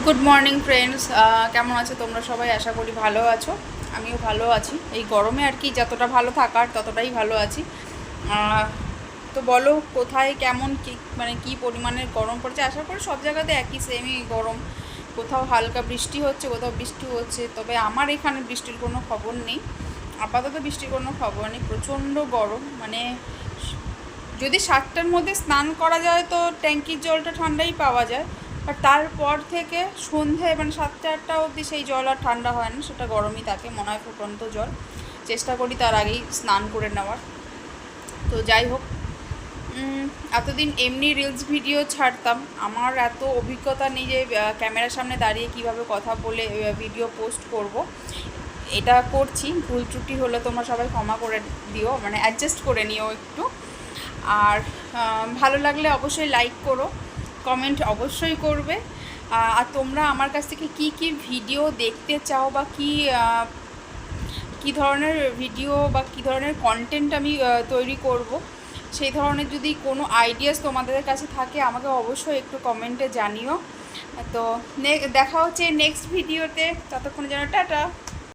Good morning friends, কেমন আছো তোমরা সবাই? আশা করি ভালো আছো। আমিও ভালো আছি। এই গরমে আর কি যতটা ভালো থাকার ততটাই ভালো আছি। তো বলো, কোথায় কেমন কী মানে কী পরিমাণের গরম পড়েছে? আশা করি সব জায়গাতে একই সেমই গরম। কোথাও হালকা বৃষ্টি হচ্ছে, কোথাও বৃষ্টি হচ্ছে, তবে আমার এখানে বৃষ্টির কোনো খবর নেই। আপাতত বৃষ্টির কোনো খবর নেই। প্রচণ্ড গরম, মানে যদি 7টার মধ্যে স্নান করা যায় তো ট্যাঙ্কির জলটা ঠান্ডাই পাওয়া যায়। আর তারপর থেকে সন্ধে মানে 7টা 8টা অবধি সেই জল আর ঠান্ডা হয় না, সেটা গরমই থাকে, মনে হয় ফুটন্ত জল। চেষ্টা করি তার আগেই স্নান করে নেওয়ার। তো যাই হোক, এতদিন এমনি রিলস ভিডিও ছাড়তাম। আমার এত অভিজ্ঞতা নেই যে ক্যামেরার সামনে দাঁড়িয়ে কিভাবে কথা বলে ভিডিও পোস্ট করব। এটা করছি, ভুল ত্রুটি হলে তোমরা সবাই ক্ষমা করে দিও, মানে অ্যাডজাস্ট করে নিও একটু। আর ভালো লাগলে অবশ্যই লাইক করো, কমেন্ট অবশ্যই করবে। আর তোমরা আমার কাছ থেকে কি কি ভিডিও দেখতে চাও বা কী ধরনের ভিডিও বা কী ধরনের কন্টেন্ট আমি তৈরি করব, সেই ধরনের যদি কোনো আইডিয়াস তোমাদের কাছে থাকে আমাকে অবশ্যই একটু কমেন্টে জানিও। তো দেখা হচ্ছে নেক্সট ভিডিওতে। ততক্ষণ যেন টাটা।